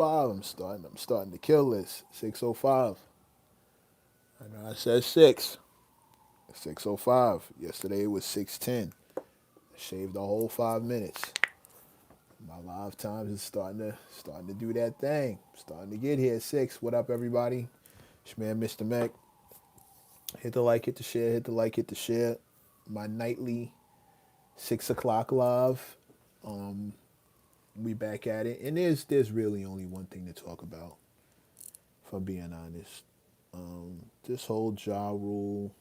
5. I'm starting to kill this. 6:05. I know I said 6. 6:05. Yesterday it was 6:10. Shaved the whole 5 minutes. My live times is starting to do that thing. Starting to get here at 6. What up, everybody? It's your man, Mr. Mac. Hit the like, hit the share, hit the like, hit the share. My nightly 6 o'clock live. Um, we back at it, and there's really only one thing to talk about. If I'm being honest, this whole Ja Rule,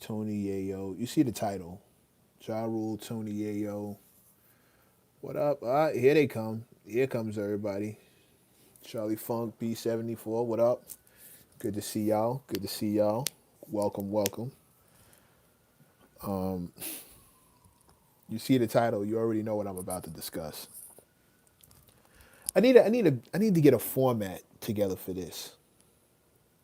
Tony Yayo. You see the title, Ja Rule, Tony Yayo. What up? Here they come. Here comes everybody. Charlie Funk, B74. What up? Good to see y'all. Good to see y'all. Welcome, welcome. Um, you see the title. You already know what I'm about to discuss. I need to get a format together for this.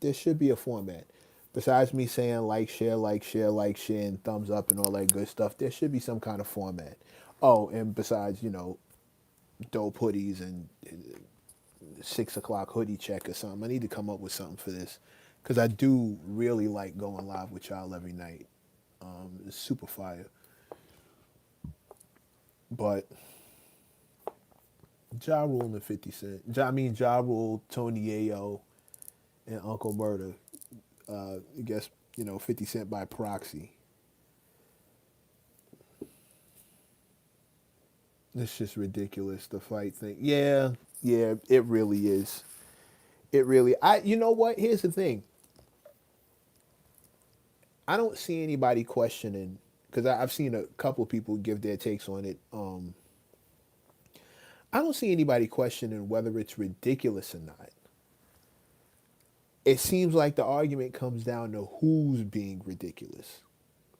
There should be a format. Besides me saying like, share, like, share, and thumbs up and all that good stuff, there should be some kind of format. Oh, and besides, dope hoodies and 6 o'clock hoodie check or something, I need to come up with something for this. Because I do really like going live with y'all every night. It's super fire. But Ja Rule and 50 Cent. Ja Rule, Tony Yayo, and Uncle Murda. I guess, 50 Cent by proxy. It's just ridiculous, the fight thing. Yeah, yeah, it really is. It really, you know what? Here's the thing. I don't see anybody questioning, because I've seen a couple of people give their takes on it. I don't see anybody questioning whether it's ridiculous or not. It seems like the argument comes down to who's being ridiculous.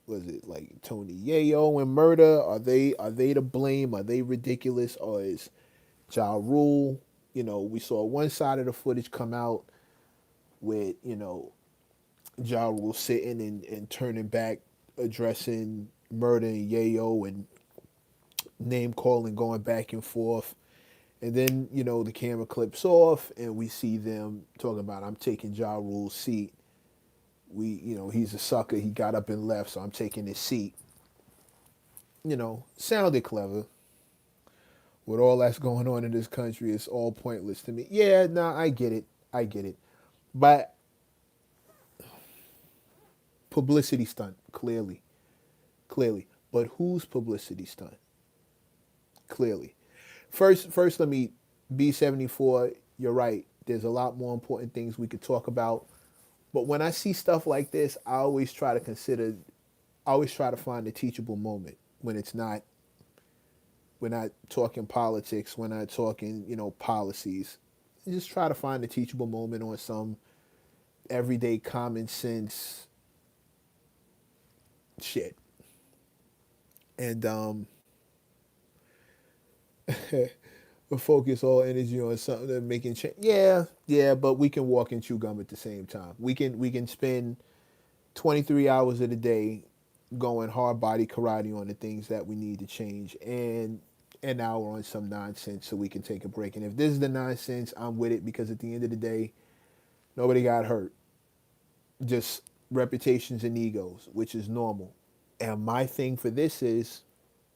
Was it like Tony Yayo and Murda? Are they to blame? Are they ridiculous? Or is Ja Rule? We saw one side of the footage come out with, Ja Rule sitting and turning back, addressing Murda and Yayo and name calling, going back and forth. And then, the camera clips off and we see them talking about, I'm taking Ja Rule's seat. He's a sucker. He got up and left, so I'm taking his seat. Sounded clever. With all that's going on in this country, it's all pointless to me. Yeah, nah, I get it. I get it. But publicity stunt, clearly. Clearly. But whose publicity stunt? Clearly. First, let me, B74, you're right. There's a lot more important things we could talk about. But when I see stuff like this, I always try to find a teachable moment when we're not talking politics, we're not talking, policies. You just try to find a teachable moment on some everyday common sense shit. And we'll focus all energy on something that making change. Yeah, yeah, but we can walk and chew gum at the same time. We can spend 23 hours of the day going hard body karate on the things that we need to change, and an hour on some nonsense so we can take a break. And if this is the nonsense, I'm with it, because at the end of the day, nobody got hurt. Just reputations and egos, which is normal. And my thing for this is,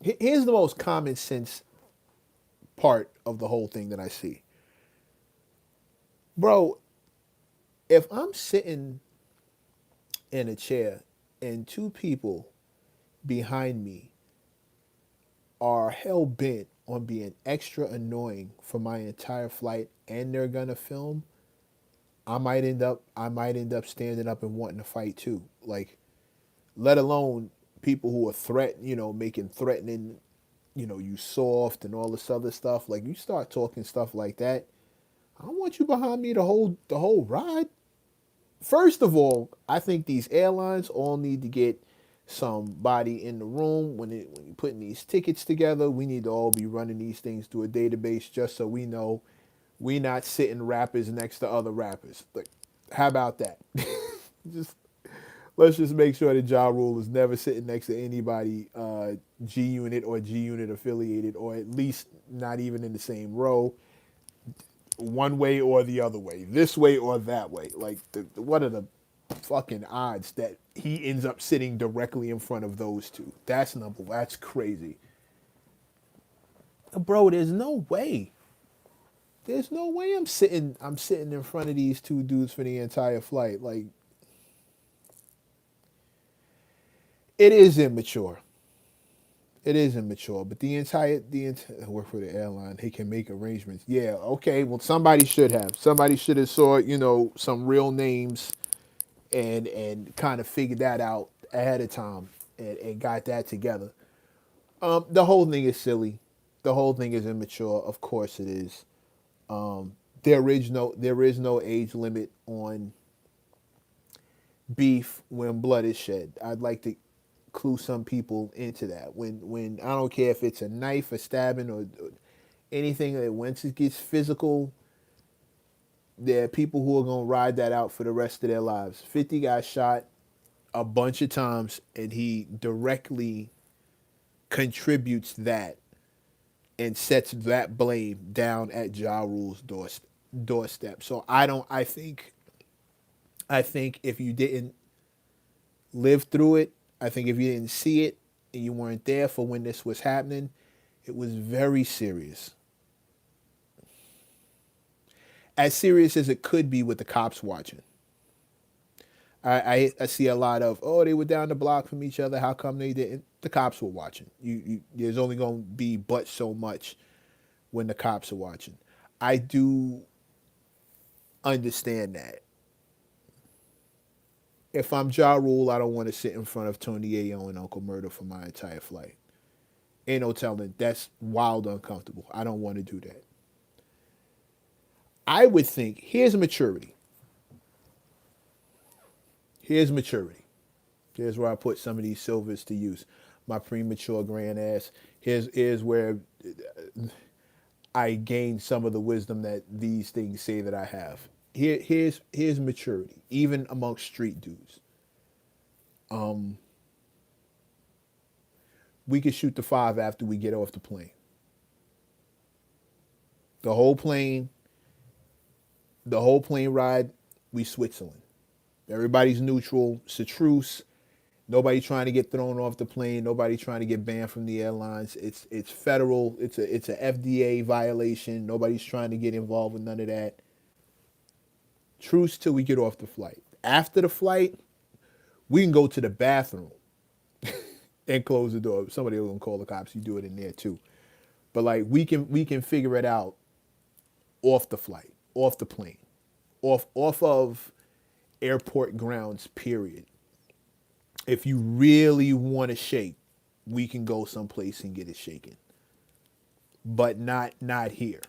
here's the most common sense part of the whole thing that I see. Bro, if I'm sitting in a chair and two people behind me are hell bent on being extra annoying for my entire flight and they're gonna film, I might end up standing up and wanting to fight too. Like, let alone people who are making threatening, you soft and all this other stuff. Like, you start talking stuff like that, I don't want you behind me the whole ride. First of all, I think these airlines all need to get somebody in the room when you're putting these tickets together. We need to all be running these things through a database just so we know we not sitting rappers next to other rappers. Like, how about that? just Let's just make sure that Ja Rule is never sitting next to anybody G Unit or G Unit affiliated, or at least not even in the same row. one way or the other way, this way or that way. Like, what are the fucking odds that he ends up sitting directly in front of those two? That's crazy. Bro, there's no way. There's no way I'm sitting in front of these two dudes for the entire flight. Like, it is immature. It is immature, but the entire work for the airline, they can make arrangements. Yeah, okay. Well, somebody should have. Somebody should have saw, some real names and kind of figured that out ahead of time and got that together. The whole thing is silly. The whole thing is immature. Of course it is. There is no age limit on beef when blood is shed. I'd like to clue some people into that. When I don't care if it's a knife, a stabbing, or anything that once it gets physical, there are people who are gonna ride that out for the rest of their lives. 50 got shot a bunch of times, and he directly contributes that and sets that blame down at Ja Rule's doorstep. So I don't. I think if you didn't live through it, I think if you didn't see it and you weren't there for when this was happening, it was very serious. As serious as it could be with the cops watching. I see a lot of, oh, they were down the block from each other. How come they didn't? The cops were watching. There's only going to be but so much when the cops are watching. I do understand that. If I'm Ja Rule, I don't want to sit in front of Tony Yayo and Uncle Murda for my entire flight. Ain't no telling. That's wild uncomfortable. I don't want to do that. I would think, here's maturity. Here's maturity. Here's where I put some of these silvers to use. My premature grand ass. Here's where I gain some of the wisdom that these things say that I have. Here's maturity, even amongst street dudes. We could shoot the five after we get off the plane. The whole plane, the whole plane ride, we Switzerland. Everybody's neutral. It's a truce. Nobody trying to get thrown off the plane. Nobody trying to get banned from the airlines. It's federal. It's a FDA violation. Nobody's trying to get involved with none of that. Truce till we get off the flight. After the flight, we can go to the bathroom and close the door. Somebody will gonna call the cops. You do it in there too. But like we can figure it out off the flight, off the plane, off of airport grounds. Period. If you really want to shake, we can go someplace and get it shaken. But not here.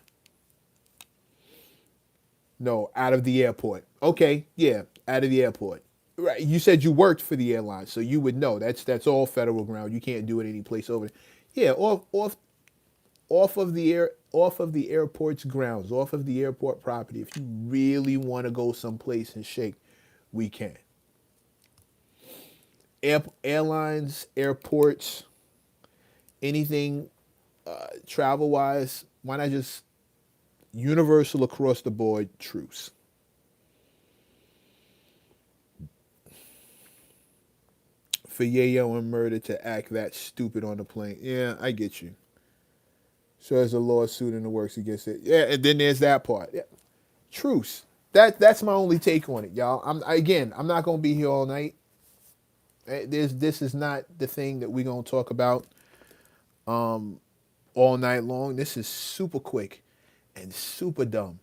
No, out of the airport. Okay, yeah, out of the airport. Right. You said you worked for the airline, so you would know that's all federal ground. You can't do it any place over there. Yeah, off of the airport's grounds, off of the airport property. If you really want to go someplace and shake, we can. Airlines, airports, anything travel wise, why not just universal across the board truce? For Yayo and Murda to act that stupid on the plane. Yeah, I get you. So there's a lawsuit in the works against it. Yeah, and then there's that part. Yeah. Truce. That's my only take on it, y'all. I'm not gonna be here all night. This is not the thing that we're gonna talk about all night long. This is super quick and super dumb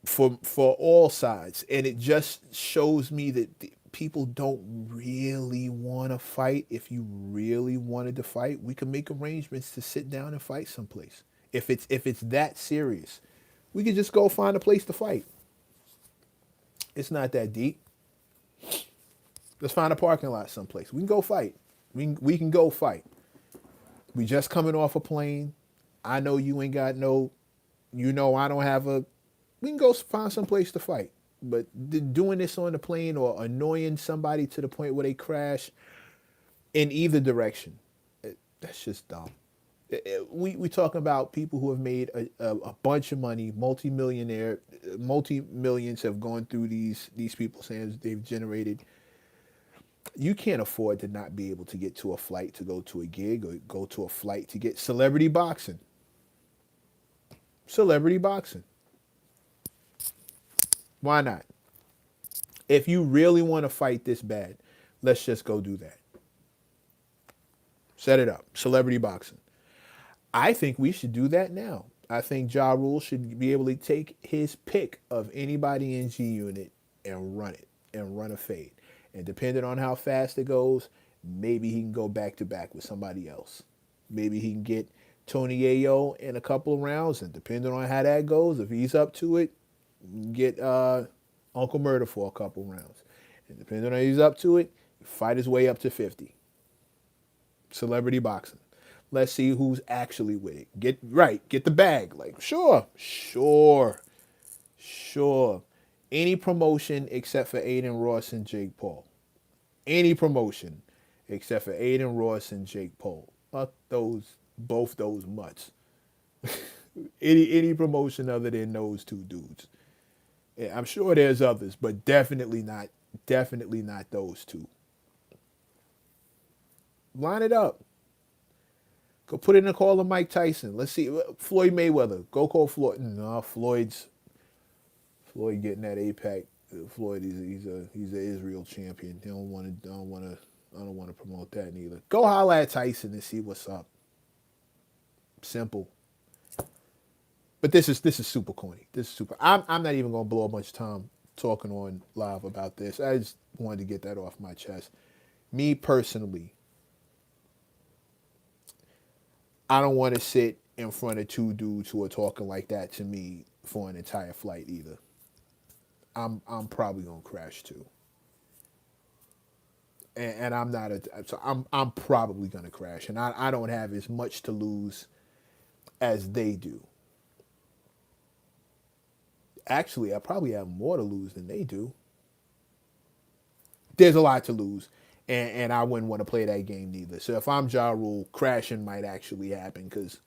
for all sides, and it just shows me that people don't really want to fight. If you really wanted to fight, we can make arrangements to sit down and fight someplace. If it's that serious, we could just go find a place to fight. It's not that deep. Let's find a parking lot someplace. We can go fight. We can go fight. We just coming off a plane. I know you ain't got no, I don't have a, we can go find some place to fight. But doing this on the plane or annoying somebody to the point where they crash in either direction, that's just dumb. We talking about people who have made a bunch of money, multi millions have gone through these people's hands. They've generated. You can't afford to not be able to get to a flight to go to a gig or go to a flight to get celebrity boxing. Celebrity boxing. Why not? If you really want to fight this bad, let's just go do that. Set it up. Celebrity boxing. I think we should do that now. I think Ja Rule should be able to take his pick of anybody in G Unit and run it and run a fade. And depending on how fast it goes, maybe he can go back to back with somebody else. Maybe he can get Tony Yayo in a couple of rounds, and depending on how that goes, if he's up to it, get Uncle Murda for a couple rounds. And depending on how he's up to it, fight his way up to 50. Celebrity boxing. Let's see who's actually with it. Get the bag. Like, sure. Any promotion except for Aiden Ross and Jake Paul. Any promotion except for Aiden Ross and Jake Paul. Fuck both those mutts. any promotion other than those two dudes. Yeah, I'm sure there's others, but definitely not those two. Line it up. Go put in a call to Mike Tyson. Let's see. Floyd Mayweather. Go call Floyd. No, Floyd getting that APAC. Floyd, he's an Israel champion. I don't want to promote that neither. Go holler at Tyson and see what's up. Simple. But this is super corny. This is super. I'm not even gonna blow a bunch of time talking on live about this. I just wanted to get that off my chest. Me personally, I don't want to sit in front of two dudes who are talking like that to me for an entire flight either. I'm probably gonna crash too, and I'm probably gonna crash, and I don't have as much to lose as they do. Actually, I probably have more to lose than they do. There's a lot to lose, and I wouldn't want to play that game neither. So if I'm Ja Rule, crashing might actually happen because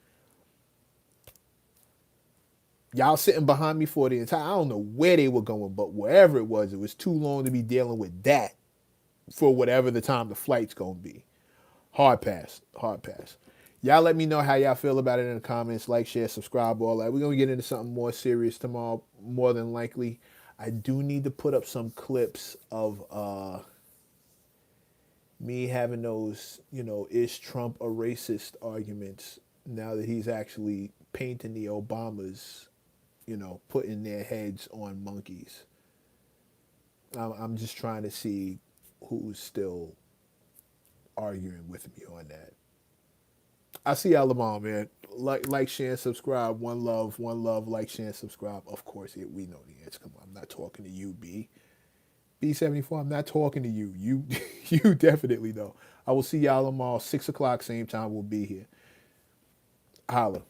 y'all sitting behind me for the entire, I don't know where they were going, but wherever it was too long to be dealing with that for whatever the time the flight's going to be. Hard pass. Y'all let me know how y'all feel about it in the comments. Like, share, subscribe, all that. We're going to get into something more serious tomorrow, more than likely. I do need to put up some clips of me having those, is Trump a racist arguments now that he's actually painting the Obamas, putting their heads on monkeys. I'm just trying to see who's still arguing with me on that. I see y'all tomorrow, man. Like, share, and subscribe. One love, like, share, and subscribe. Of course, we know the answer. Come on, I'm not talking to you, B74, I'm not talking to you. You definitely know. I will see y'all tomorrow, 6 o'clock, same time we'll be here. Holla.